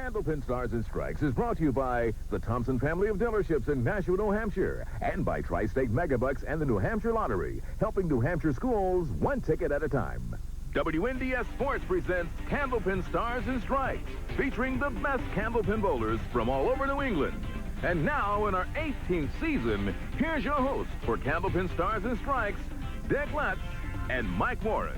Candlepin Stars and Strikes is brought to you by the Thompson family of dealerships in Nashua, New Hampshire, and by Tri-State Megabucks and the New Hampshire Lottery, helping New Hampshire schools one ticket at a time. WNDS Sports presents Candlepin Stars and Strikes, featuring the best candlepin bowlers from all over New England. And now, in our 18th season, here's your hosts for Candlepin Stars and Strikes, Dick Lutsk and Mike Morin.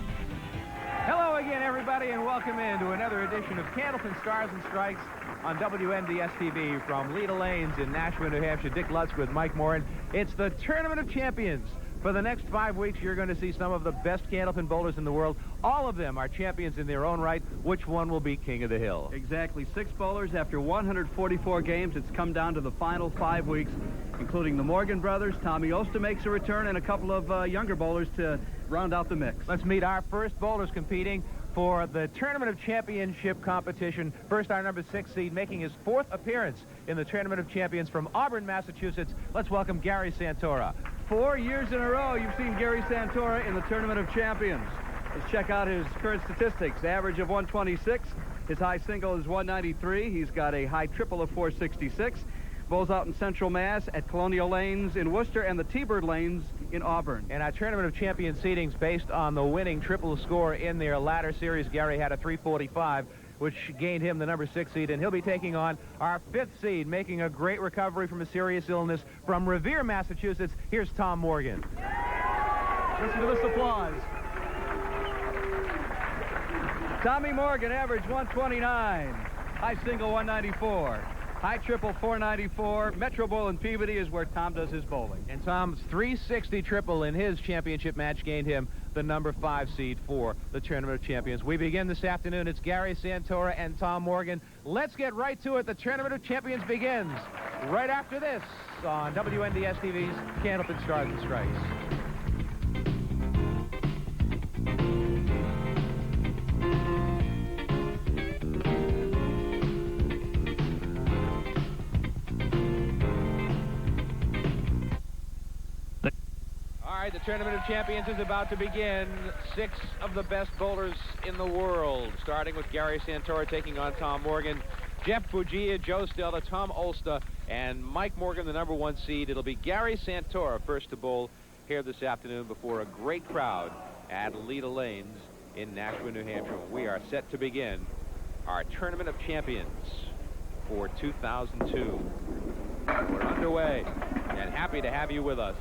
Hello again, everybody, and welcome into another edition of Candlepin Stars and Strikes on WNDS TV from Leda Lanes in Nashua, New Hampshire. Dick Lutsk with Mike Morin. It's the Tournament of Champions. For the next 5 weeks, you're going to see some of the best candlepin bowlers in the world. All of them are champions in their own right. Which one will be king of the hill? Exactly. 6 bowlers after 144 games. It's come down to the final 5 weeks, including the Morgan brothers. Tommy Oster makes a return, and a couple of younger bowlers to round out the mix. Let's meet our first bowlers competing for the Tournament of Championship competition. First, our number 6 seed making his 4th appearance in the Tournament of Champions from Auburn, Massachusetts. Let's welcome Gary Santora. 4 years in a row, you've seen Gary Santora in the Tournament of Champions. Let's check out his current statistics. Average of 126. His high single is 193. He's got a high triple of 466. Bowls out in Central Mass at Colonial Lanes in Worcester and the T-Bird Lanes in Auburn. And our Tournament of Champions seedings based on the winning triple score in their latter series. Gary had a 345, which gained him the number 6 seed, and he'll be taking on our 5th seed, making a great recovery from a serious illness from Revere, Massachusetts. Here's Tom Morgan. Listen to this applause. Tommy Morgan, average 129. High single 194. High triple 494. Metro Bowl in Peabody is where Tom does his bowling. And Tom's 360 triple in his championship match gained him the number 5 seed for the Tournament of Champions. We begin this afternoon. It's Gary Santora and Tom Morgan. Let's get right to it. The Tournament of Champions begins right after this on WNDS TV's Candlepin Stars and Strikes. The Tournament of Champions is about to begin. 6 of the best bowlers in the world, starting with Gary Santora taking on Tom Morgan, Jeff Bugia, Joe Stella, Tom Olster, and Mike Morgan, the number 1 seed. It'll be Gary Santora first to bowl here this afternoon before a great crowd at Leda Lanes in Nashua, New Hampshire. We are set to begin our Tournament of Champions for 2002. We're underway and happy to have you with us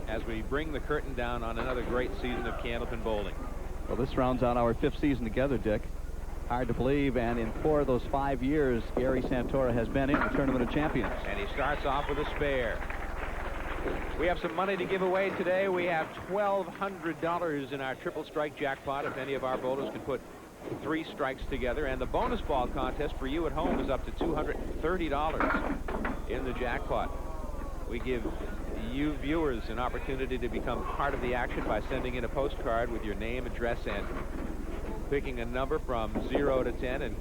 as we bring the curtain down on another great season of candlepin bowling. Well, this rounds out our 5th season together, Dick. Hard to believe, and in 4 of those 5 years, Gary Santora has been in the Tournament of Champions. And he starts off with a spare. We have some money to give away today. We have $1,200 in our triple strike jackpot if any of our bowlers can put 3 strikes together. And the bonus ball contest for you at home is up to $230 in the jackpot. We give you viewers an opportunity to become part of the action by sending in a postcard with your name, address, and picking a number from 0 to 10. And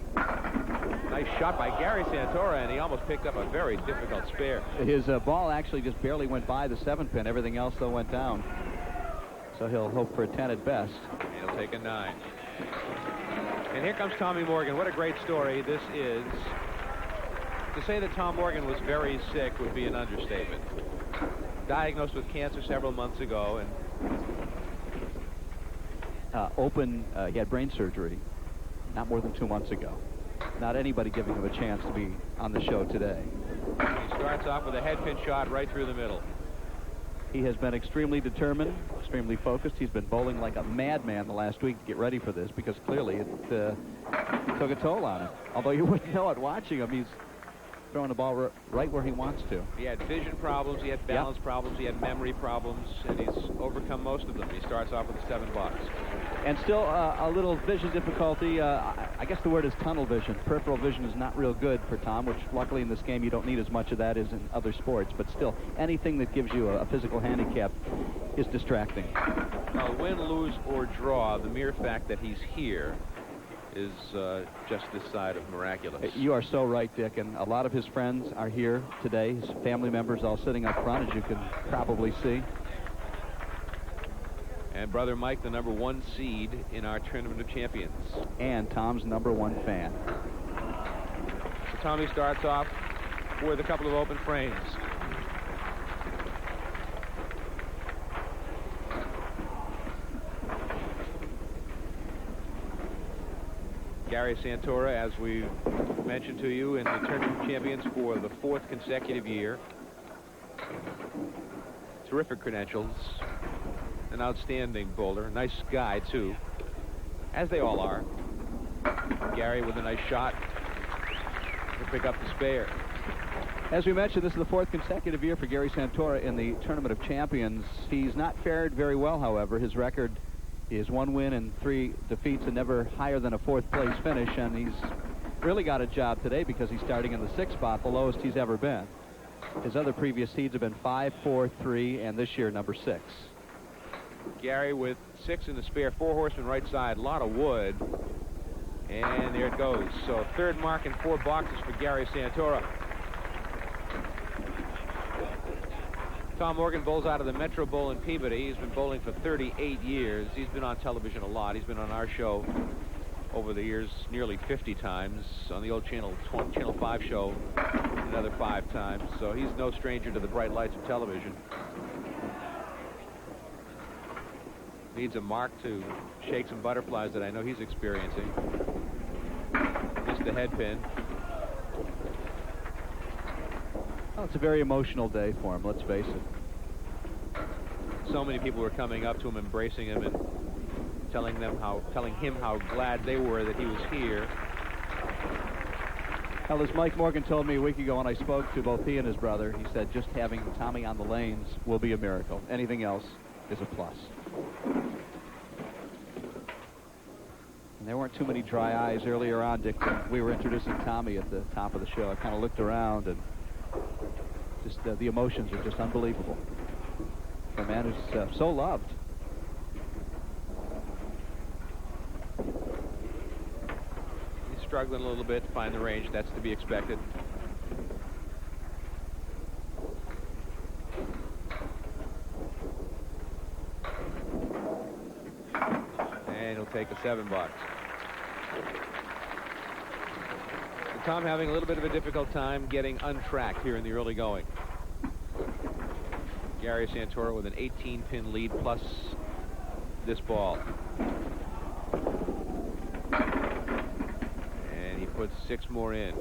nice shot by Gary Santora, and he almost picked up a very difficult spare. His ball actually just barely went by the 7th pin. Everything else, though, went down. So he'll hope for a 10 at best. And he'll take a 9. And here comes Tommy Morgan. What a great story this is. To say that Tom Morgan was very sick would be an understatement. Diagnosed with cancer several months ago, and he had brain surgery not more than 2 months ago. Not anybody giving him a chance to be on the show today. He starts off with a headpin shot right through the middle. He has been extremely determined, extremely focused. He's been bowling like a madman the last week to get ready for this, because clearly it took a toll on him. Although you wouldn't know it watching him. He's throwing the ball right where he wants to. He had vision problems, he had balance problems, he had memory problems, and he's overcome most of them. He starts off with a 7 box. And still a little vision difficulty. I guess the word is tunnel vision. Peripheral vision is not real good for Tom, which luckily in this game you don't need as much of that as in other sports. But still, anything that gives you a physical handicap is distracting. Well, win, lose, or draw, the mere fact that he's here is just this side of miraculous. You are so right, Dick, and a lot of his friends are here today. His family members all sitting up front, as you can probably see. And brother Mike, the #1 seed in our Tournament of Champions. And Tom's #1 fan. Tommy starts off with a couple of open frames. Gary Santora, as we mentioned to you, in the Tournament of Champions for the 4th consecutive year. Terrific credentials. An outstanding bowler. Nice guy, too. As they all are. Gary with a nice shot to pick up the spare. As we mentioned, this is the 4th consecutive year for Gary Santora in the Tournament of Champions. He's not fared very well, however. His record is 1 win and 3 defeats and never higher than a 4th place finish, and he's really got a job today because he's starting in the 6th spot, the lowest he's ever been. His other previous seeds have been 5, 4, 3, and this year number 6. Gary with 6 in the spare, 4 horsemen right side, a lot of wood, and there it goes. So 3rd mark in 4 boxes for Gary Santora. Tom Morgan bowls out of the Metro Bowl in Peabody. He's been bowling for 38 years. He's been on television a lot. He's been on our show over the years nearly 50 times, on the old Channel 5 show another 5 times. So he's no stranger to the bright lights of television. Needs a mark to shake some butterflies that I know he's experiencing. Missed the head pin. Well, it's a very emotional day for him, let's face it. So many people were coming up to him, embracing him, and telling him how glad they were that he was here. Well, as Mike Morgan told me a week ago when I spoke to both he and his brother, he said just having Tommy on the lanes will be a miracle. Anything else is a plus. And there weren't too many dry eyes earlier on, Dick, when we were introducing Tommy at the top of the show. I kind of looked around, and just the emotions are just unbelievable. For a man who's so loved. He's struggling a little bit to find the range. That's to be expected. And he'll take a $7. Tom having a little bit of a difficult time getting untracked here in the early going. Gary Santora with an 18-pin lead plus this ball. And he puts 6 more in.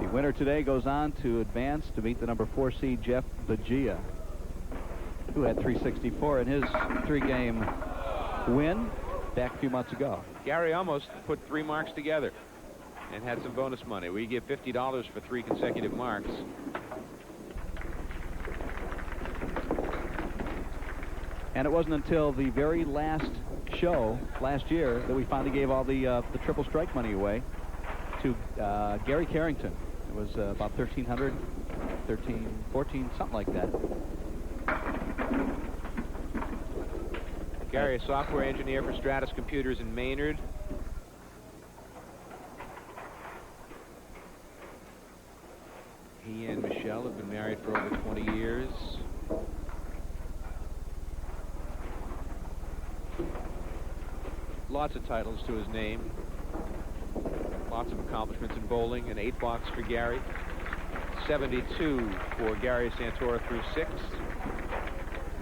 The winner today goes on to advance to meet the number 4 seed Jeff Bugia, who had 364 in his 3-game win back a few months ago. Gary almost put 3 marks together and had some bonus money. We give $50 for 3 consecutive marks. And it wasn't until the very last show last year that we finally gave all the triple strike money away to Gary Carrington. It was about $1,300, $14, something like that. Gary, a software engineer for Stratus Computers in Maynard. He and Michelle have been married for over 20 years. Lots of titles to his name. Lots of accomplishments in bowling. An 8-box for Gary. 72 for Gary Santora through 6.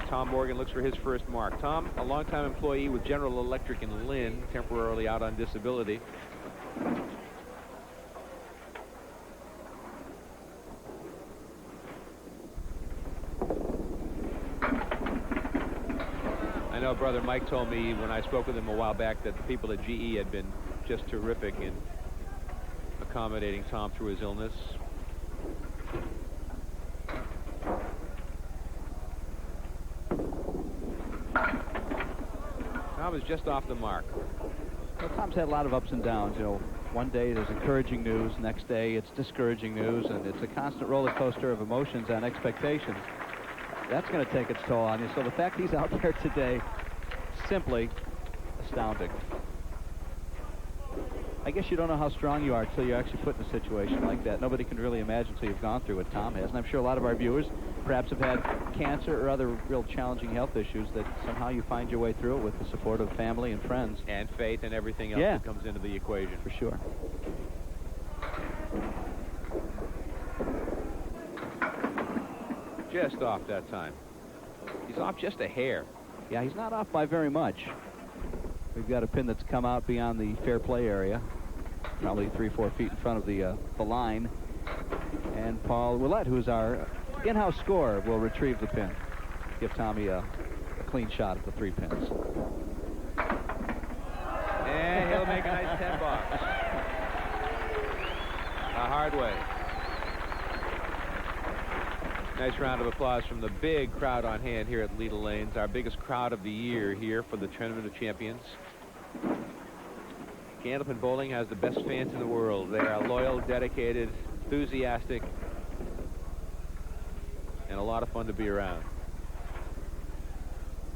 Tom Morgan looks for his first mark. Tom, a longtime employee with General Electric in Lynn, temporarily out on disability. I know Brother Mike told me when I spoke with him a while back that the people at GE had been just terrific in accommodating Tom through his illness. Tom is just off the mark. Well, Tom's had a lot of ups and downs. You know, one day there's encouraging news, next day it's discouraging news, and it's a constant roller coaster of emotions and expectations. That's going to take its toll on you. So the fact he's out there today, simply astounding. I guess you don't know how strong you are until you're actually put in a situation like that. Nobody can really imagine until you've gone through what Tom has. And I'm sure a lot of our viewers perhaps have had cancer or other real challenging health issues that somehow you find your way through it with the support of family and friends. And faith and everything else that comes into the equation. For sure. Just off that time. He's off just a hair. Yeah, he's not off by very much. We've got a pin that's come out beyond the fair play area, probably 3-4 feet in front of the line. And Paul Willett, who's our in-house scorer, will retrieve the pin. Give Tommy a clean shot at the 3 pins. And he'll make a nice 10 box. A hard way. Nice round of applause from the big crowd on hand here at Leda Lanes, our biggest crowd of the year here for the Tournament of Champions. Candlepin Bowling has the best fans in the world. They are loyal, dedicated, enthusiastic, and a lot of fun to be around.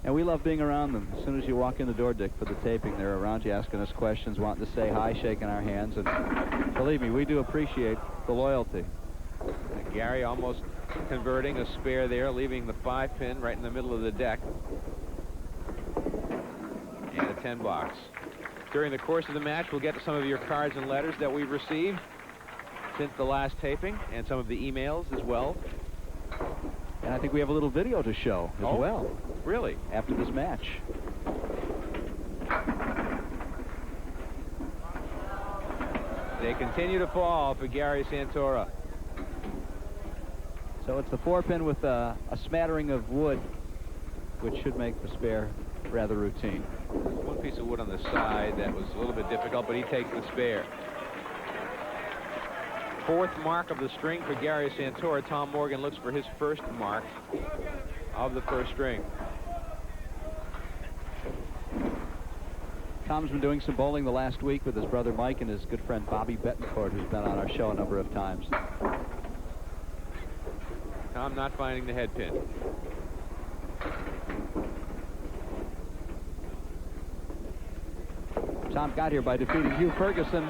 And we love being around them. As soon as you walk in the door, Dick, for the taping, they're around you asking us questions, wanting to say hi, shaking our hands. And believe me, we do appreciate the loyalty. And Gary almost converting a spare there, leaving the 5 pin right in the middle of the deck. And a 10 box. During the course of the match, we'll get to some of your cards and letters that we've received since the last taping, and some of the emails as well. And I think we have a little video to show as well. Really? After this match. They continue to fall for Gary Santora. So it's the 4 pin with a smattering of wood, which should make the spare rather routine. One piece of wood on the side that was a little bit difficult, but he takes the spare. 4th mark of the string for Gary Santora. Tom Morgan looks for his first mark of the first string. Tom's been doing some bowling the last week with his brother Mike and his good friend Bobby Betancourt, who's been on our show a number of times. Tom not finding the head pin. Tom got here by defeating Hugh Ferguson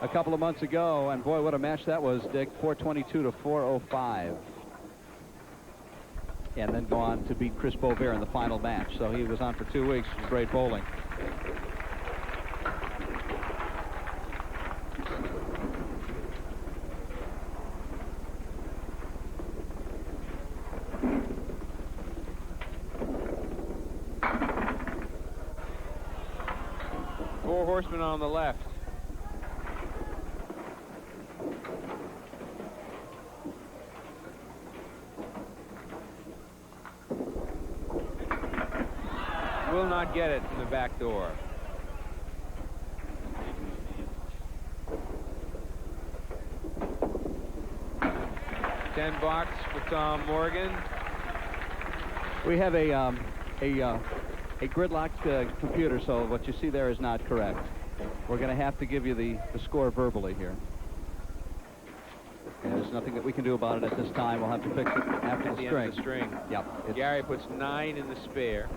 a couple of months ago, and boy, what a match that was, Dick. 422 to 405. And then go on to beat Chris Bovair in the final match. So he was on for 2 weeks. It was great bowling. Four horsemen on the left. Will not get it in the back door. $10 for Tom Morgan. We have a gridlocked computer, so what you see there is not correct. We're going to have to give you the score verbally here. And there's nothing that we can do about it at this time. We'll have to fix it after the string. End of the string. Yep. Gary puts 9 in the spare.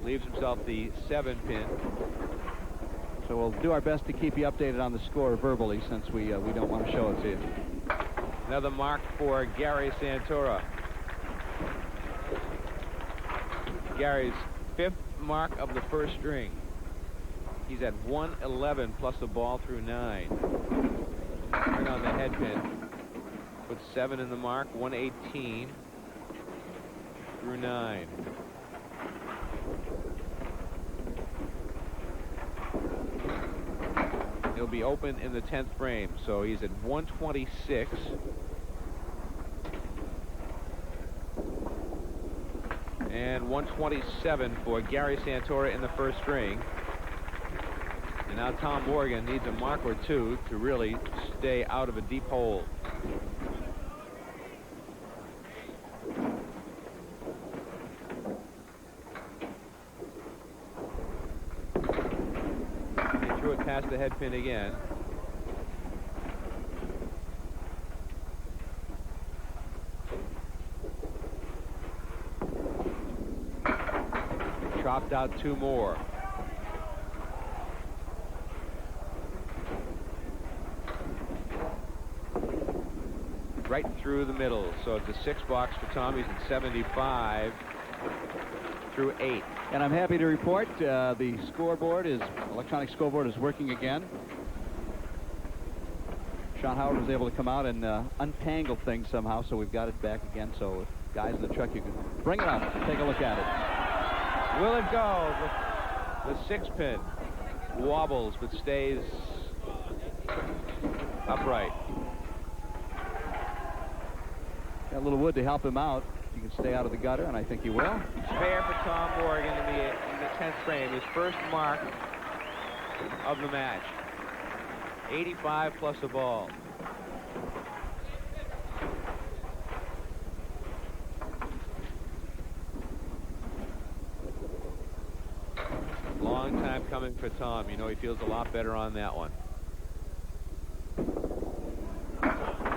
Leaves himself the 7 pin. So we'll do our best to keep you updated on the score verbally, since we don't want to show it to you. Another mark for Gary Santora. Gary's 5th mark of the first string. He's at 111 plus a ball through 9. Turn on the head pin. Put 7 in the mark. 118 through 9. He'll be open in the 10th frame, so he's at 126. And 127 for Gary Santora in the first string. And now Tom Morgan needs a mark or two to really stay out of a deep hole. He threw it past the head pin again. Chopped out 2 more. Right through the middle. So it's a 6 box for Tom. He's at 75 through 8. And I'm happy to report the electronic scoreboard is working again. Sean Howard was able to come out and untangle things somehow, so we've got it back again. So, guys in the truck, you can bring it up. Take a look at it. Will it go? The 6-pin wobbles, but stays upright. Got a little wood to help him out. He can stay out of the gutter, and I think he will. Spare for Tom Morgan in the 10th frame. His first mark of the match. 85 plus a ball. Long time coming for Tom. You know, he feels a lot better on that one.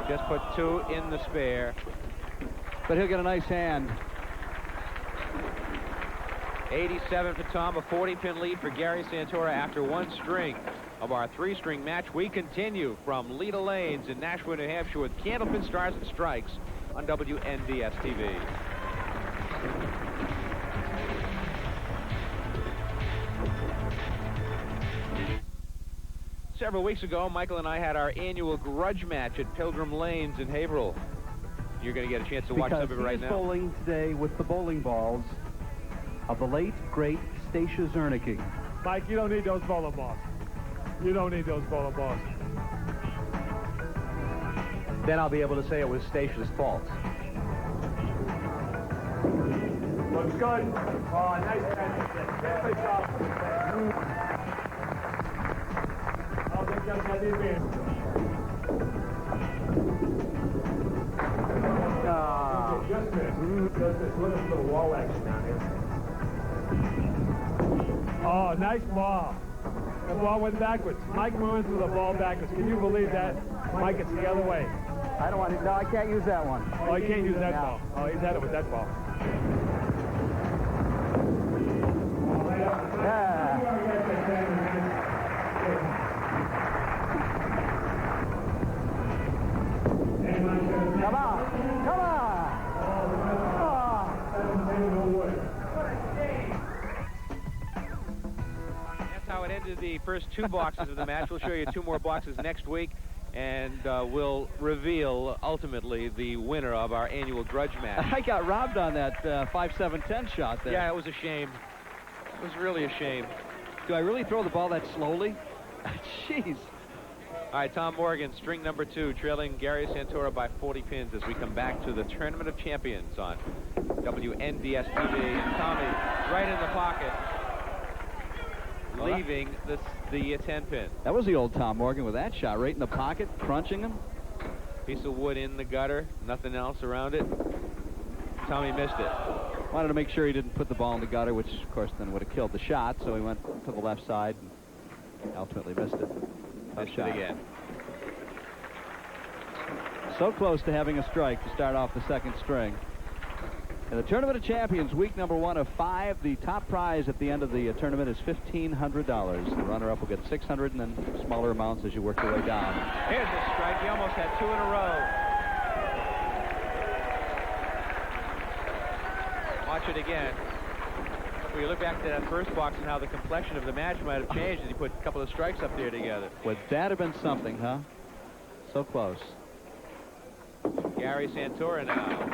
Just put 2 in the spare. But he'll get a nice hand. 87 for Tom, a 40-pin lead for Gary Santora after 1 string of our 3-string match. We continue from Leda Lanes in Nashua, New Hampshire with Candlepin Stars and Strikes on WNDS TV. Several weeks ago, Michael and I had our annual grudge match at Pilgrim Lanes in Haverhill. You're going to get a chance to watch some of it right now. He's bowling today with the bowling balls of the late, great Stacia Zernicke. Mike, you don't need those bowling balls. You don't need those bowling balls. Then I'll be able to say it was Stacia's fault. Looks good. Oh, nice catch. Very soft. Oh, they just got the advantage. Just miss. Just miss. Look at the little wall action down here. Oh, nice ball. The ball went backwards. Mike Morin threw the ball backwards. Can you believe that? Mike, it's the other way. I don't want to. No, I can't use that one. Oh, he can't use that ball. Oh, he's had it with that ball. Yeah. Come on. Come on. That's how it ended the first 2 boxes of the match. We'll show you 2 more boxes next week, and we'll reveal ultimately the winner of our annual grudge match. I got robbed on that 5-7-10 shot there. Yeah, it was a shame. It was really a shame. Do I really throw the ball that slowly? Jeez. All right, Tom Morgan, string number 2, trailing Gary Santora by 40 pins as we come back to the Tournament of Champions on WNDS TV. And Tommy right in the pocket, leaving the 10-pin. That was the old Tom Morgan with that shot, right in the pocket, crunching him. Piece of wood in the gutter, nothing else around it. Tommy missed it. Wanted to make sure he didn't put the ball in the gutter, which, of course, then would have killed the shot, so he went to the left side and ultimately missed it. Missed it again. So close to having a strike to start off the 2nd string. In the Tournament of Champions, week number 1 of 5, the top prize at the end of the tournament is $1,500. The runner-up will get $600 and then smaller amounts as you work your way down. Here's the strike. He almost had 2 in a row. Watch it again. When you look back to that first box and how the complexion of the match might have changed as he put a couple of strikes up there together. Would that have been something, huh? So close. Gary Santora now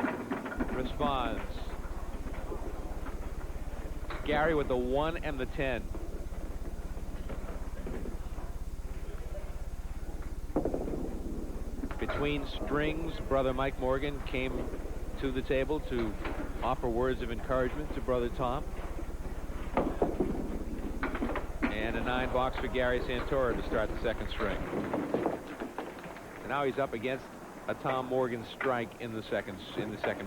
responds. Gary with the 1 and the 10. Between strings, brother Mike Morgan came to the table to offer words of encouragement to brother Tom. And a 9 box for Gary Santora to start the 2nd string. And now he's up against a Tom Morgan strike in the second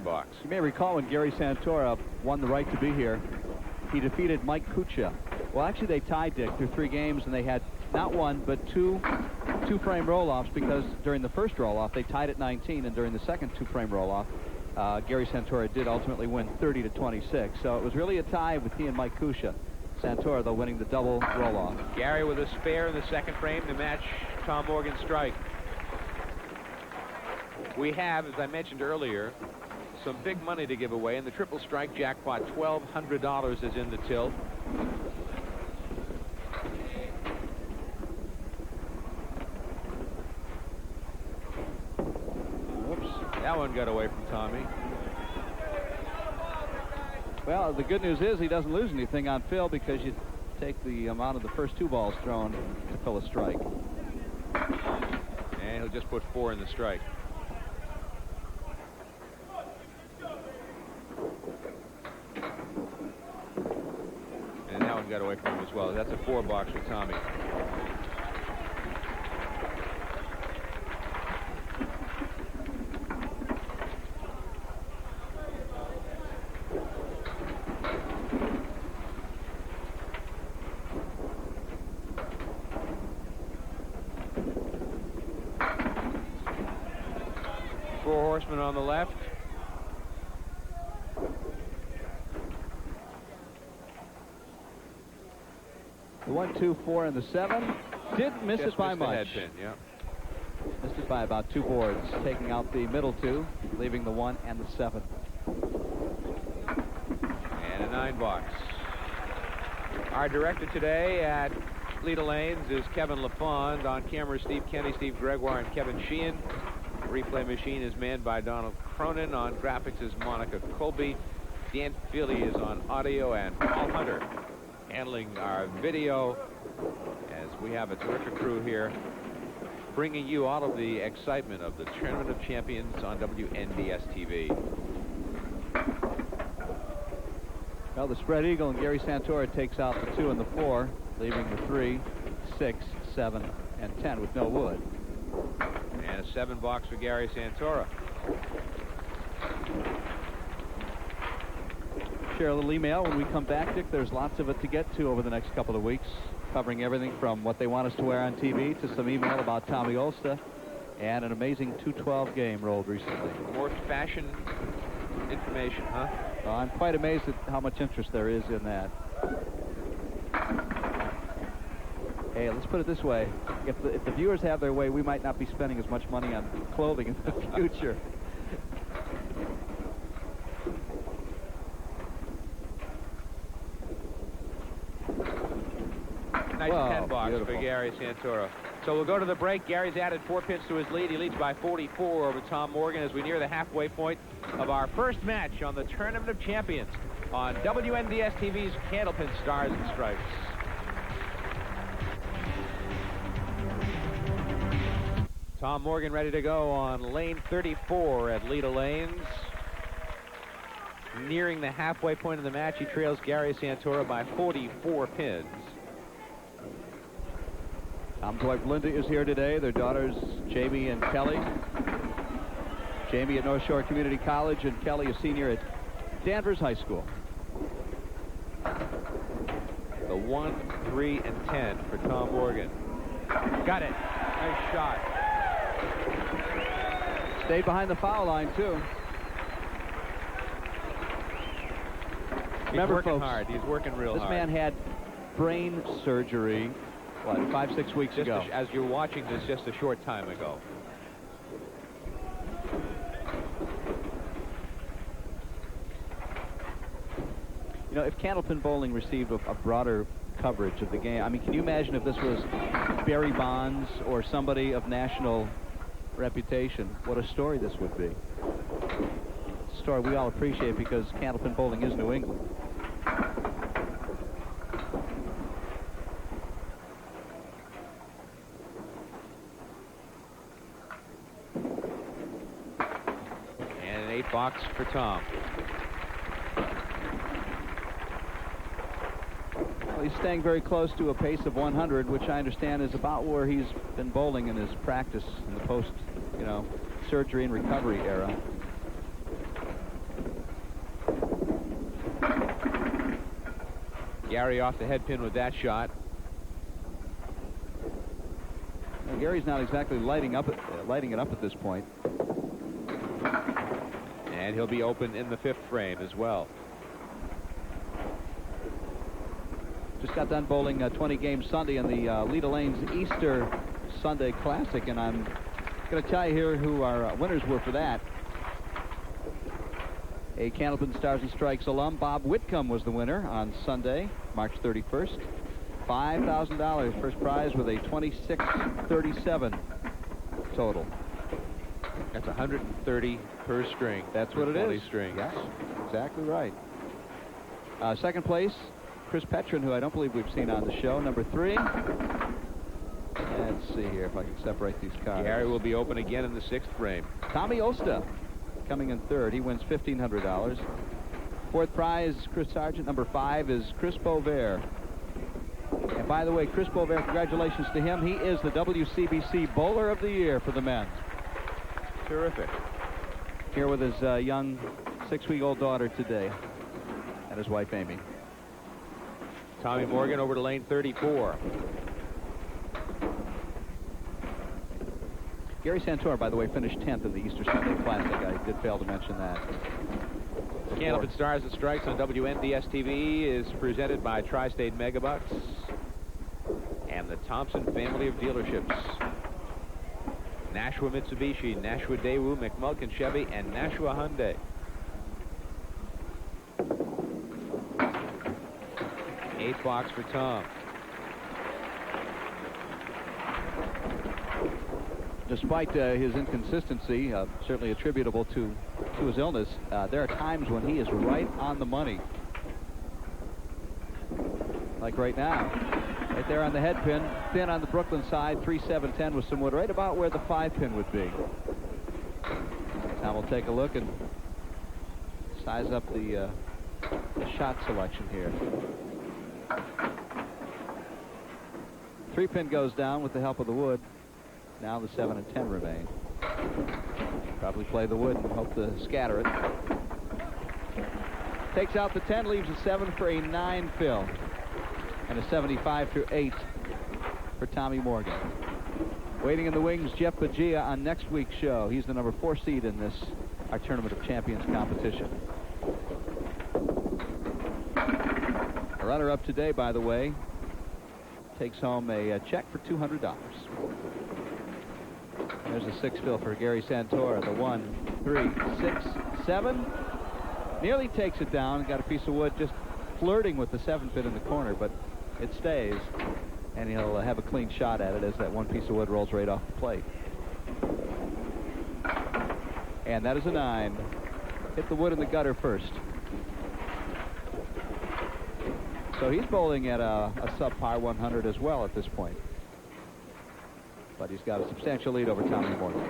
box. You may recall when Gary Santora won the right to be here, he defeated Mike Kucha. Well, actually, they tied, Dick, through 3 games, and they had not 1, but 2 2-frame roll-offs, because during the first roll-off, they tied at 19, and during the second 2-frame roll-off, Gary Santora did ultimately win 30-26. So it was really a tie with he and Mike Kucha. Santora, though, winning the double roll-off. Gary with a spare in the 2nd frame to match Tom Morgan's strike. We have, as I mentioned earlier, some big money to give away, and the triple strike jackpot, $1,200 is in the till. That one got away from Tommy. Well, the good news is he doesn't lose anything on Phil because you take the amount of the first 2 balls thrown to fill a strike. And he'll just put 4 in the strike. And that one got away from him as well. That's a 4 box for Tommy. On the left. The 1, 2, 4, and the 7. Didn't miss it by much. Head pin, yeah. Missed it by about 2 boards, taking out the middle 2, leaving the 1 and the 7. And a 9 box. Our director today at Leda Lanes is Kevin LaFond. On camera, Steve Kenny, Steve Gregoire, and Kevin Sheehan. The replay machine is manned by Donald Cronin. On graphics is Monica Colby. Dan Feely is on audio, and Paul Hunter handling our video, as we have a terrific crew here bringing you all of the excitement of the Tournament of Champions on WNDS TV. Well, the spread eagle and Gary Santora takes out the 2 and the 4, leaving the 3, 6, 7, and 10 with no wood. And a 7 box for Gary Santora. Share a little email when we come back, Dick. There's lots of it to get to over the next couple of weeks, covering everything from what they want us to wear on TV to some email about Tommy Olsta and an amazing 212 game rolled recently. More fashion information, huh? Well, I'm quite amazed at how much interest there is in that. Hey, let's put it this way. If the viewers have their way, we might not be spending as much money on clothing in the future. Nice 10 box beautiful. For Gary Santora. So we'll go to the break. Gary's added 4 pins to his lead. He leads by 44 over Tom Morgan as we near the halfway point of our first match on the Tournament of Champions on WNDS TV's Candlepin Stars and Stripes. Tom Morgan ready to go on lane 34 at Leda Lanes. Nearing the halfway point of the match, he trails Gary Santora by 44 pins. Tom's wife Linda is here today. Their daughters Jamie and Kelly. Jamie at North Shore Community College and Kelly a senior at Danvers High School. The 1, 3, and 10 for Tom Morgan. Got it. Nice shot. Stayed behind the foul line, too. He's working hard. He's working real hard. This man had brain surgery, what, 5-6 weeks ago? As you're watching this just a short time ago. You know, if Candlepin bowling received a broader coverage of the game, I mean, can you imagine if this was Barry Bonds or somebody of national reputation, what a story this would be. A story we all appreciate because Candlepin bowling is New England. And an 8 box for Tom. Well, he's staying very close to a pace of 100, which I understand is about where he's been bowling in his practice in the post, surgery and recovery era. Gary off the head pin with that shot. Now, Gary's not exactly lighting it up at this point. And he'll be open in the 5th frame as well. Just got done bowling 20 games Sunday in the Leda Lanes Easter Sunday Classic, and I'm going to tell you here who our winners were for that. A Candlepin Stars and Strikes alum, Bob Whitcomb, was the winner on Sunday, March 31st. $5,000 first prize with a 26-37 total. That's 130 per string. That's what it 20 is. strings. Yes, exactly right. Second place, Chris Petrin, who I don't believe we've seen on the show, number 3. Let's see here if I can separate these cards. Gary will be open again in the 6th frame. Tommy Osta coming in 3rd. He wins $1,500. 4th prize, Chris Sargent. Number 5 is Chris Bovair. And by the way, Chris Bovair, congratulations to him. He is the WCBC Bowler of the Year for the men. Terrific. Here with his young 6-week-old daughter today and his wife, Amy. Tommy Morgan over to lane 34. Gary Santora, by the way, finished 10th in the Easter Sunday Classic. I did fail to mention that. Candlepin Stars and Strikes on WNDS TV is presented by Tri-State Megabucks and the Thompson family of dealerships. Nashua Mitsubishi, Nashua Daewoo, McMulkin Chevy, and Nashua Hyundai. Eighth box for Tom. Despite his inconsistency, certainly attributable to his illness, there are times when he is right on the money. Like right now. Right there on the head pin. Pin on the Brooklyn side, 3-7-10 with some wood, right about where the 5-pin would be. Now we'll take a look and size up the shot selection here. 3-pin goes down with the help of the wood. Now the 7 and 10 remain. Probably play the wood and hope to scatter it. Takes out the 10, leaves a 7 for a 9 fill. And a 75 through 8 for Tommy Morgan. Waiting in the wings, Jeff Bagia on next week's show. He's the number 4 seed in this, our Tournament of Champions competition. A runner-up today, by the way, takes home a check for $200. There's a 6 fill for Gary Santora. The 1, 3, 6, 7. Nearly takes it down. Got a piece of wood just flirting with the 7-pin in the corner, but it stays. And he'll have a clean shot at it as that one piece of wood rolls right off the plate. And that is a 9. Hit the wood in the gutter first. So he's bowling at a sub-par 100 as well at this point. But he's got a substantial lead over Tommy Morgan.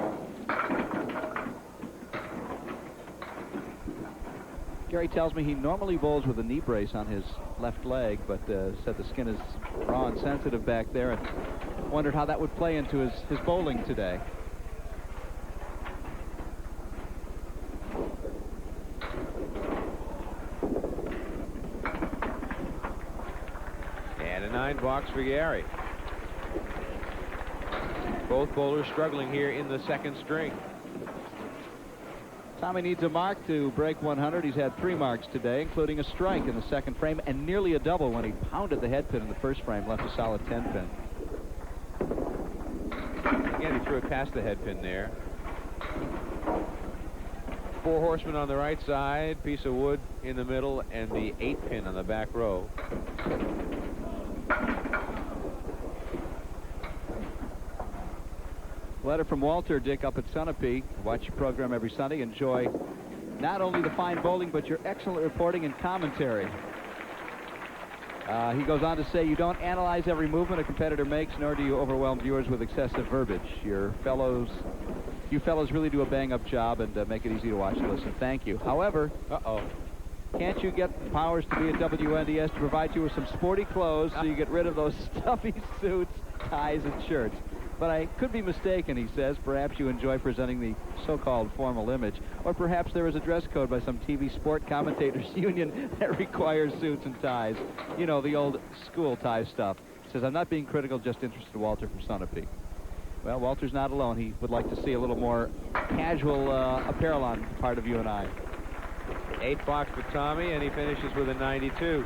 Gary tells me he normally bowls with a knee brace on his left leg, but said the skin is raw and sensitive back there, and wondered how that would play into his bowling today. And a 9 box for Gary. Both bowlers struggling here in the 2nd string. Tommy needs a mark to break 100. He's had 3 marks today, including a strike in the 2nd frame and nearly a double when he pounded the head pin in the 1st frame, left a solid 10-pin. Again, he threw it past the head pin there. 4 horsemen on the right side, piece of wood in the middle, and the 8-pin on the back row. Letter from Walter, Dick, up at Sunapee. Watch your program every Sunday. Enjoy not only the fine bowling, but your excellent reporting and commentary. He goes on to say, you don't analyze every movement a competitor makes, nor do you overwhelm viewers with excessive verbiage. You fellows really do a bang-up job and make it easy to watch and listen. Thank you. However, can't you get the powers to be at WNDS to provide you with some sporty clothes so you get rid of those stuffy suits, ties, and shirts? But I could be mistaken, he says. Perhaps you enjoy presenting the so-called formal image. Or perhaps there is a dress code by some TV sport commentators union that requires suits and ties. You know, the old school tie stuff. He says, I'm not being critical, just interested. Walter from Sunapee. Well, Walter's not alone. He would like to see a little more casual apparel on the part of you and I. 8 box for Tommy, and he finishes with a 92.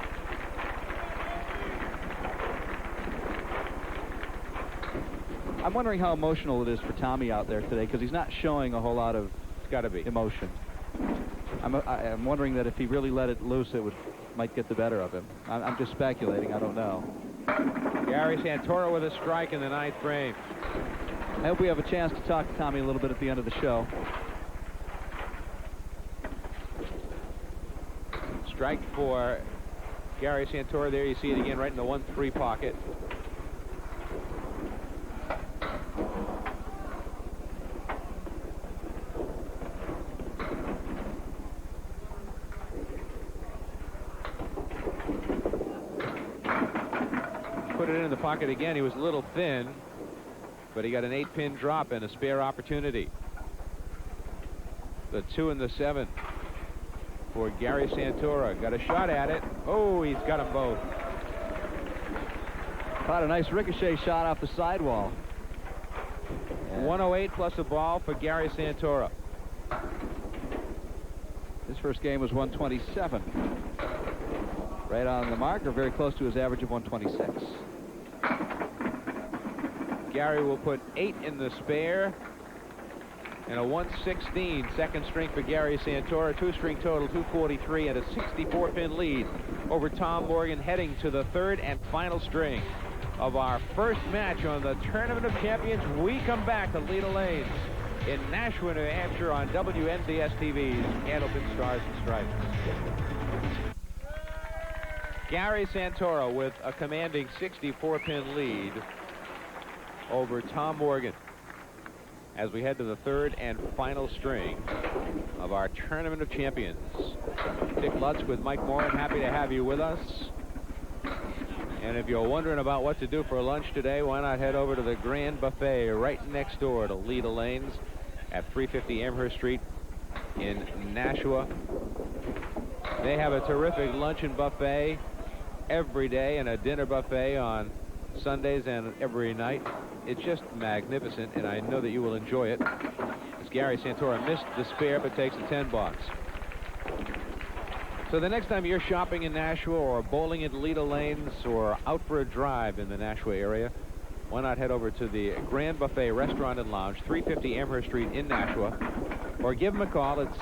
I'm wondering how emotional it is for Tommy out there today, because he's not showing a whole lot of emotion. I'm wondering that if he really let it loose, it might get the better of him. I'm just speculating. I don't know. Gary Santora with a strike in the 9th frame. I hope we have a chance to talk to Tommy a little bit at the end of the show. Strike for Gary Santora there. You see it again right in the 1-3 pocket. Put it in the pocket again. He was a little thin, but he got an 8-pin drop and a spare opportunity. The 2 and the 7 for Gary Santora. Got a shot at it. Oh, he's got them both. Caught a nice ricochet shot off the sidewall. 108 plus a ball for Gary Santora. His first game was 127. Right on the mark, or very close to his average of 126. Gary will put 8 in the spare. And a 116 second string for Gary Santora. 2-string total, 243, and a 64-pin lead over Tom Morgan, heading to the 3rd and final string of our first match on the Tournament of Champions. We come back to Leda Lanes in Nashua, New Hampshire on WNDS TV's Candlepin Stars and Stripes. Gary Santora with a commanding 64-pin lead over Tom Morgan as we head to the 3rd and final string of our Tournament of Champions. Dick Lutsk with Mike Morin, happy to have you with us. And if you're wondering about what to do for lunch today, why not head over to the Grand Buffet right next door to Leda Lanes at 350 Amherst Street in Nashua. They have a terrific luncheon buffet every day and a dinner buffet on Sundays and every night. It's just magnificent, and I know that you will enjoy it. As Gary Santora missed the spare but takes the 10 box. So the next time you're shopping in Nashua or bowling at Leda Lanes or out for a drive in the Nashua area, why not head over to the Grand Buffet Restaurant and Lounge, 350 Amherst Street in Nashua, or give them a call. It's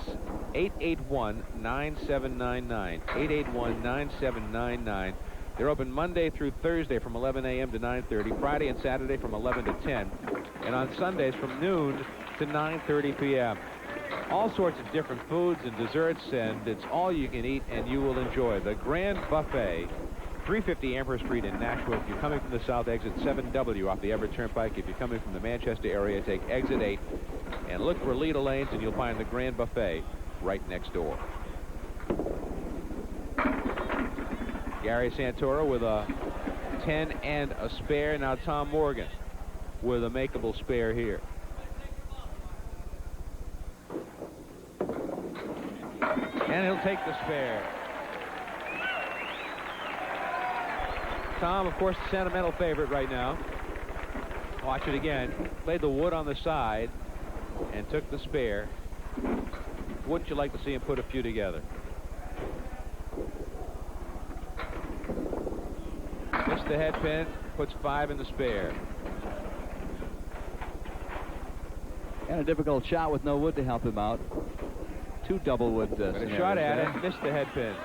881-9799, 881-9799. They're open Monday through Thursday from 11 a.m. to 9:30, Friday and Saturday from 11 to 10, and on Sundays from noon to 9:30 p.m. All sorts of different foods and desserts, and it's all you can eat, and you will enjoy. The Grand Buffet, 350 Amherst Street in Nashua. If you're coming from the south, exit 7W off the Everett Turnpike. If you're coming from the Manchester area, take exit 8 and look for Leda Lanes, and you'll find the Grand Buffet right next door. Gary Santora with a 10 and a spare. Now Tom Morgan with a makeable spare here. And he'll take the spare. Tom, of course, the sentimental favorite right now. Watch it again. Played the wood on the side and took the spare. Wouldn't you like to see him put a few together? Missed the head pin, puts 5 in the spare. And a difficult shot with no wood to help him out. 2 double wood. A shot at it, missed the head pin.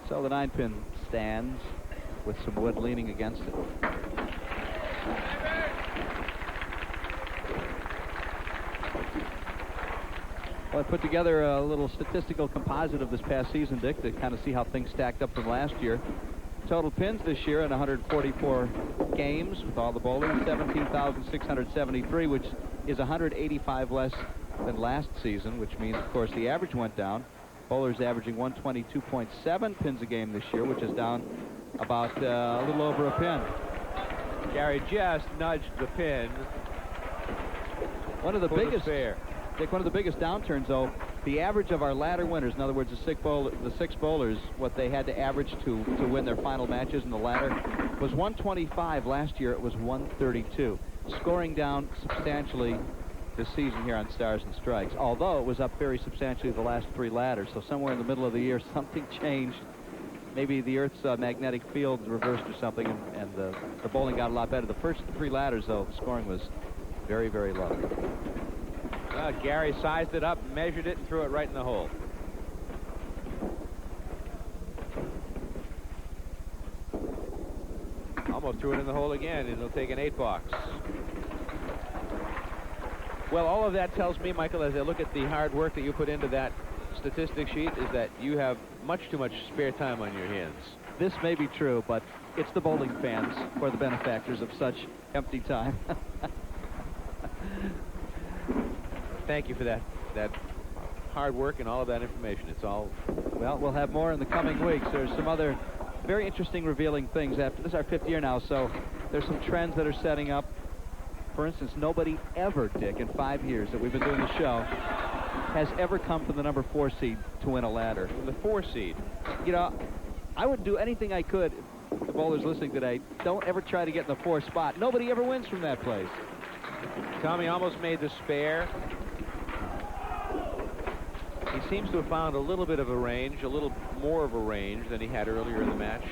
So the 9-pin stands with some wood leaning against it. Well, I put together a little statistical composite of this past season, Dick, to kind of see how things stacked up from last year. Total pins this year in 144 games with all the bowlers, 17,673, which is 185 less than last season, which means, of course, the average went down. Bowlers averaging 122.7 pins a game this year, which is down about a little over a pin. Gary just nudged the pin. One of the biggest, Dick, one of the biggest downturns, though, the average of our ladder winners, in other words, the 6 bowlers, what they had to average to win their final matches in the ladder was 125. Last year, it was 132. Scoring down substantially this season here on Stars and Strikes, although it was up very substantially the last 3 ladders. So somewhere in the middle of the year, something changed. Maybe the Earth's magnetic field reversed or something, and the bowling got a lot better. The first 3 ladders, though, the scoring was very, very low. Gary sized it up, measured it, and threw it right in the hole. Almost threw it in the hole again, and he'll take an 8-box. Well, all of that tells me, Michael, as I look at the hard work that you put into that statistic sheet, is that you have much too much spare time on your hands. This may be true, but it's the bowling fans who are the benefactors of such empty time. Thank you for that hard work and all of that information. It's all... Well, we'll have more in the coming weeks. There's some other very interesting, revealing things. After this is our 5th year now, so there's some trends that are setting up. For instance, nobody ever, Dick, in 5 years that we've been doing the show, has ever come from the number 4 seed to win a ladder. The 4 seed. You know, I would do anything I could. The bowlers listening today, don't ever try to get in the 4th spot. Nobody ever wins from that place. Tommy almost made the spare. He seems to have found a little bit of a range, a little more of a range than he had earlier in the match.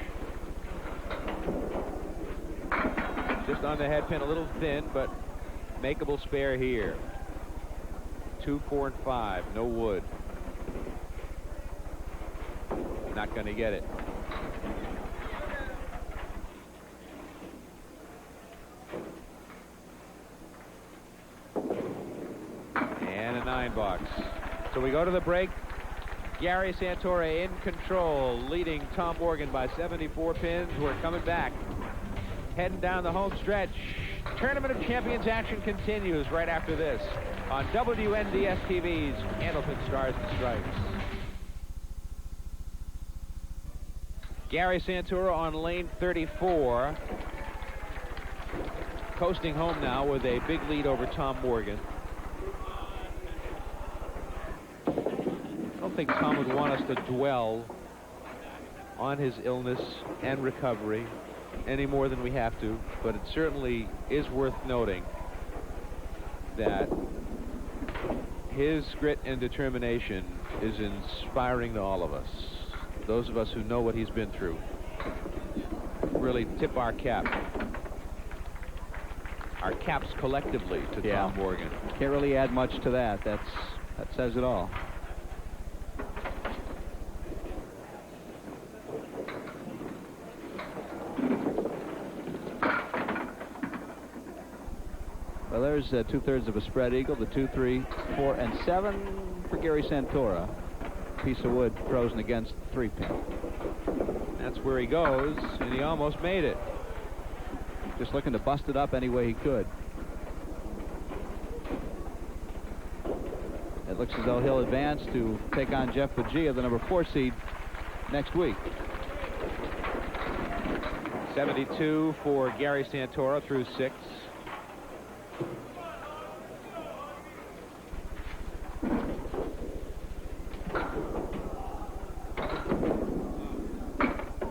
Just on the head pin, a little thin, but makeable spare here. 2, 4, and 5. No wood. Not going to get it. And a 9-box. So we go to the break. Gary Santora in control, leading Tom Morgan by 74 pins. We're coming back. Heading down the home stretch. Tournament of Champions action continues right after this on WNDS TV's Candlepin Stars and Stripes. Gary Santora on lane 34. Coasting home now with a big lead over Tom Morgan. I don't think Tom would want us to dwell on his illness and recovery any more than we have to, but it certainly is worth noting that his grit and determination is inspiring to all of us. Those of us who know what he's been through really tip our cap. Our caps collectively to Tom Morgan. Can't really add much to that. That says it all. Well, there's 2/3 of a spread eagle. The 2, 3, 4, and 7 for Gary Santora. Piece of wood frozen against 3-pin. That's where he goes, and he almost made it. Just looking to bust it up any way he could. It looks as though he'll advance to take on Jeff Bugia, the number 4 seed, next week. 72 for Gary Santora through 6.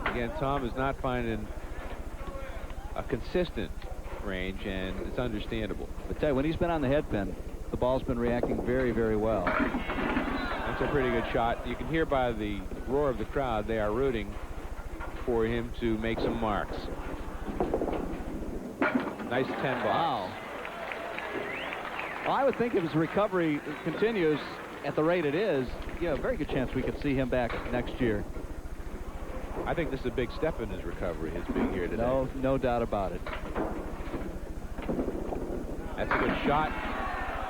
Again, Tom is not finding a consistent range, and it's understandable. But tell you, when he's been on the head pin, the ball's been reacting very, very well. That's a pretty good shot. You can hear by the roar of the crowd, they are rooting for him to make some marks. Nice 10 ball. Wow. Well, I would think if his recovery continues at the rate it is, a very good chance we could see him back next year. I think this is a big step in his recovery, his being here today. No doubt about it. That's a good shot.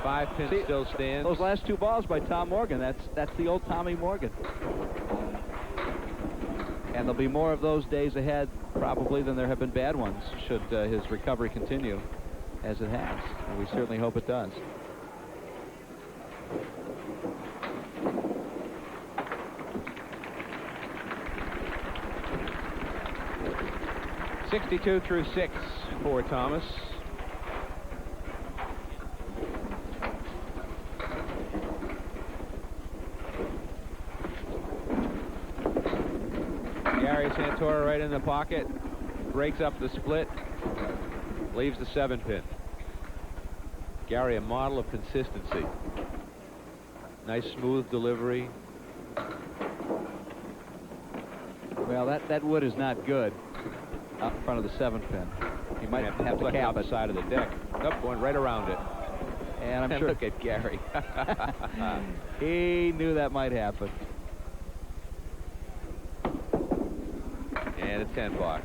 5 pins still stands. Those last 2 balls by Tom Morgan, that's the old Tommy Morgan. And there'll be more of those days ahead, probably, than there have been bad ones, should his recovery continue as it has. And we certainly hope it does. .62 through 6 for Thomas. Gary Santora right in the pocket, breaks up the split, leaves the 7-pin. Gary, a model of consistency. Nice smooth delivery. Well, that wood is not good out in front of the 7-pin. He might have to cap the side of the deck. Nope, going right around it. And I'm sure. Look at Gary. He knew that might happen. And a 10 box.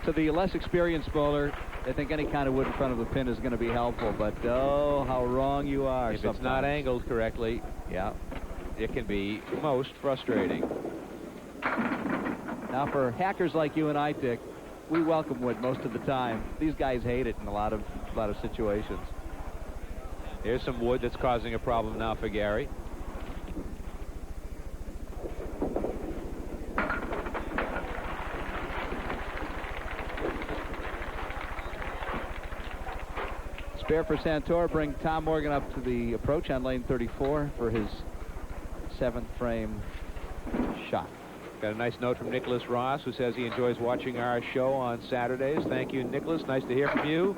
To the less experienced bowler, I think any kind of wood in front of the pin is going to be helpful, but oh, how wrong you are. If it's not angled correctly, yeah, it can be most frustrating. Now, for hackers like you and I, Dick, we welcome wood most of the time. These guys hate it in a lot of situations. Here's some wood that's causing a problem now for Gary. Spare for Santora. Bring Tom Morgan up to the approach on lane 34 for his 7th frame shot. Got a nice note from Nicholas Ross, who says he enjoys watching our show on Saturdays. Thank you, Nicholas. Nice to hear from you.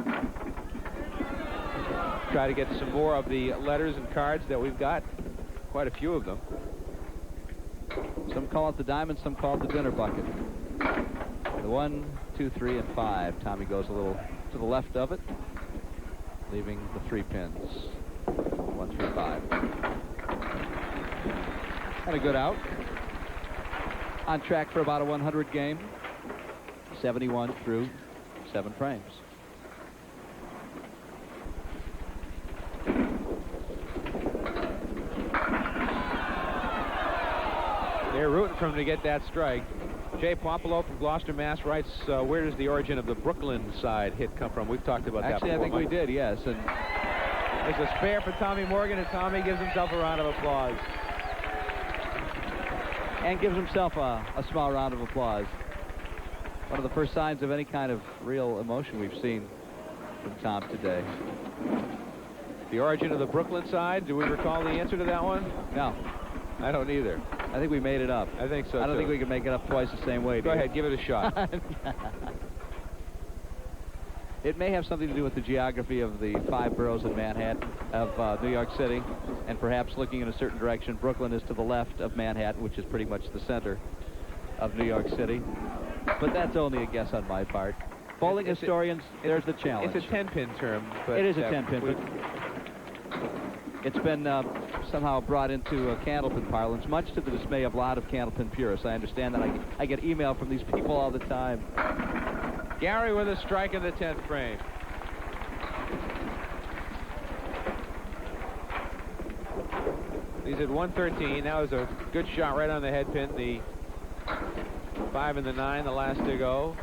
Try to get some more of the letters and cards that we've got. Quite a few of them. Some call it the diamond, some call it the dinner bucket. The 1, 2, 3, and 5. Tommy goes a little to the left of it, leaving the 3 pins. 1, 3, 5. And a good out. On track for about a 100 game. 71 through 7 frames. They're rooting for him to get that strike. Jay Popolo from Gloucester, Mass. writes, where does the origin of the Brooklyn side hit come from? We've talked about Actually, that before. I think we did, yes. And it's a spare for Tommy Morgan, and Tommy gives himself a round of applause. And gives himself a small round of applause. One of the first signs of any kind of real emotion we've seen from Tom today. The origin of the Brooklyn side, do we recall the answer to that one? No. I don't either. I think we made it up. I think so, I don't too. think we can make it up twice the same way. Go ahead, give it a shot. It may have something to do with the geography of the 5 boroughs in Manhattan, of New York City, and perhaps looking in a certain direction. Brooklyn is to the left of Manhattan, which is pretty much the center of New York City. But that's only a guess on my part. Bowling historians, there's the challenge. It's a 10-pin term. But it is a 10-pin, but it's been somehow brought into Candlepin parlance, much to the dismay of a lot of Candlepin purists. I understand that. I get email from these people all the time. Gary with a strike in the 10th frame. He's at 113. That was a good shot right on the head pin. The 5 and the 9, the last to go.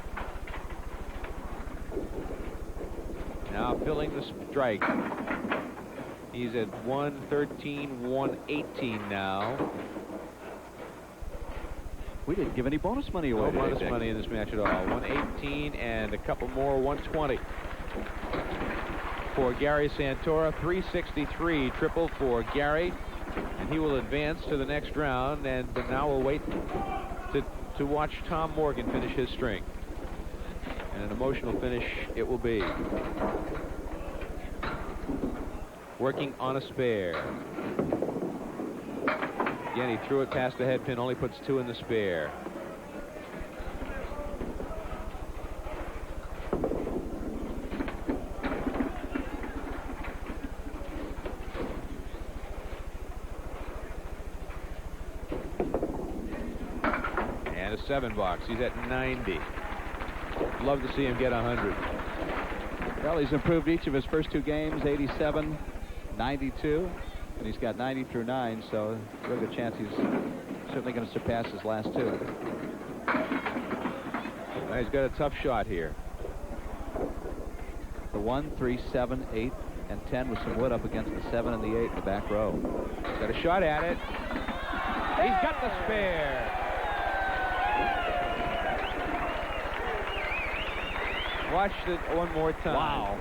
Now filling the strike. He's at 113, 118 now. We didn't give any bonus money away. No bonus money in this match at all. 118 and a couple more, 120 for Gary Santora. 363 triple for Gary, and he will advance to the next round. But now we'll wait to watch Tom Morgan finish his string, and an emotional finish it will be. Working on a spare. Again, he threw it past the head pin, only puts 2 in the spare. And a 7 box. He's at 90. Love to see him get 100. Well, he's improved each of his first 2 games, 87, 92. And he's got 90 through 9, so real good chance he's certainly going to surpass his last 2. Well, he's got a tough shot here. The 1, 3, 7, 8, and 10 with some wood up against the 7 and the 8 in the back row. He's got a shot at it. He's got the spare. Watch it one more time. Wow.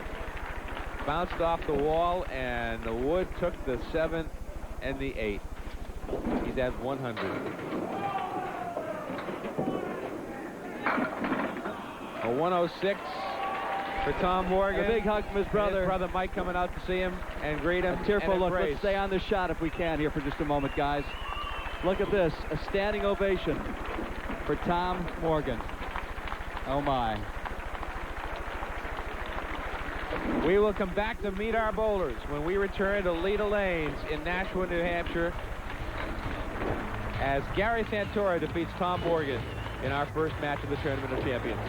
Bounced off the wall, and the wood took the 7 and the 8. He's at 100. A 106 for Tom Morgan. A big hug from his brother. His brother Mike coming out to see him and greet him. A tearful look. Embrace. Let's stay on this shot if we can here for just a moment, guys. Look at this. A standing ovation for Tom Morgan. Oh, my. We will come back to meet our bowlers when we return to Leda Lanes in Nashua, New Hampshire, as Gary Santora defeats Tom Morgan in our first match of the Tournament of Champions.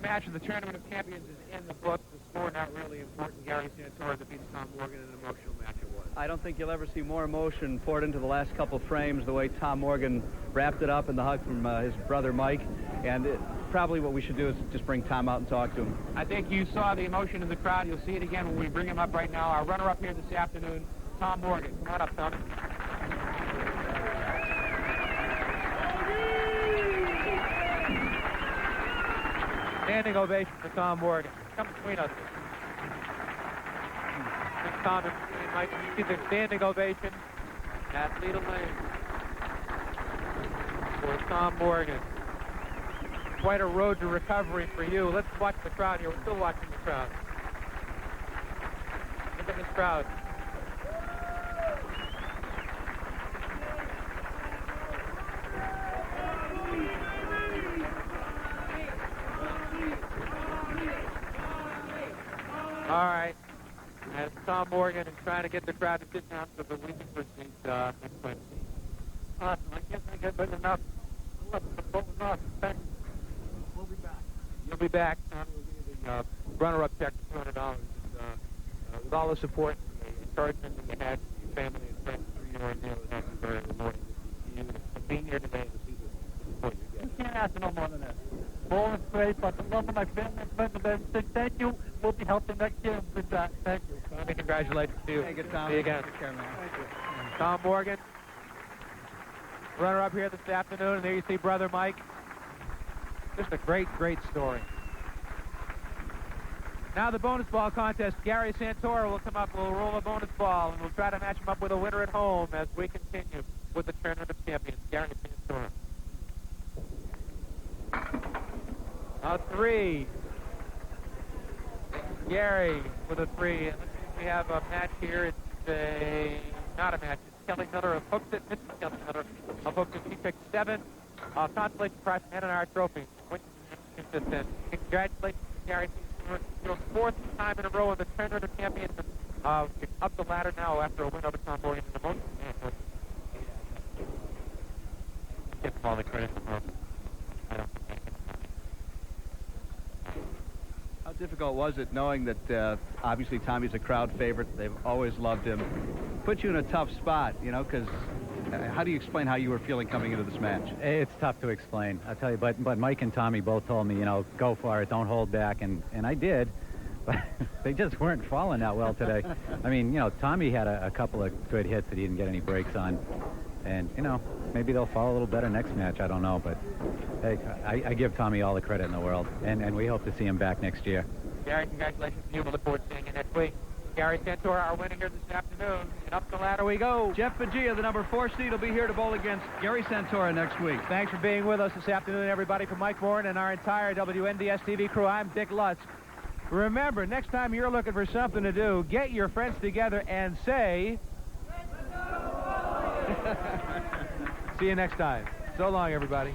match of the Tournament of Champions is in the book. The score not really important. Gary Santora defeats Tom Morgan in an emotional match it was. I don't think you'll ever see more emotion poured into the last couple frames the way Tom Morgan wrapped it up in the hug from his brother Mike. And probably what we should do is just bring Tom out and talk to him. I think you saw the emotion in the crowd. You'll see it again when we bring him up right now. Our runner-up here this afternoon, Tom Morgan. Come on up, Tom. Standing ovation for Tom Morgan. Come between us. Tom and Mike, you see the standing ovation at Leda Lane for Tom Morgan. Quite a road to recovery for you. Let's watch the crowd here. We're still watching the crowd. Look at this crowd. All right. And Tom Morgan is trying to get the crowd to sit down so that we can proceed next Wednesday. Awesome. I can't think of it enough. Look, the boat was awesome. Thanks. We'll be back. You'll be back. Tom will give you the runner-up check for $200. With all the support and the encouragement that you had from your family and friends through your ordeal, it has been very rewarding to you to be here today to see the support you get. You can't ask for no more than that. Ball is great, but the love of my family and friends and everything. Thank you. We'll be helping next year. Good job. Thank you. Tommy, congratulations to you. Thank you, Tom. See you again. Take care, man. Thank you. Tom Morgan, runner-up here this afternoon, and there you see brother Mike. Just a great, great story. Now the bonus ball contest. Gary Santora will come up. We'll roll a bonus ball, and we'll try to match him up with a winner at home as we continue with the Tournament of Champions. Gary Santora. A 3. Gary with a 3. And we have a match here. It's not a match. It's Kelly Miller of Hooks It. Mrs. Kelly Miller of Hooks It. She picked 7. Consolation prize and an hour trophy. Congratulations to Gary. Your 4th time in a row in the Tournament of Champions. You're up the ladder now after a win over Tom Morgan in the most. Give him all the credit from her. I don't think. How difficult was it knowing that obviously Tommy's a crowd favorite? They've always loved him. Put you in a tough spot, you know, because how do you explain how you were feeling coming into this match? It's tough to explain, I'll tell you. But Mike and Tommy both told me, you know, go for it, don't hold back, and I did. But they just weren't falling that well today. I mean, you know, Tommy had a couple of good hits that he didn't get any breaks on. And, you know, maybe they'll fall a little better next match. I don't know. But, hey, I give Tommy all the credit in the world. And we hope to see him back next year. Gary, congratulations to you. We'll look forward to seeing you next week. Gary Santora, our winner here this afternoon. And up the ladder we go. Jeff Fagia, the number 4 seed, will be here to bowl against Gary Santora next week. Thanks for being with us this afternoon, everybody. From Mike Morin and our entire WNDS TV crew, I'm Dick Lutsk. Remember, next time you're looking for something to do, get your friends together and say... See you next time. So long, everybody.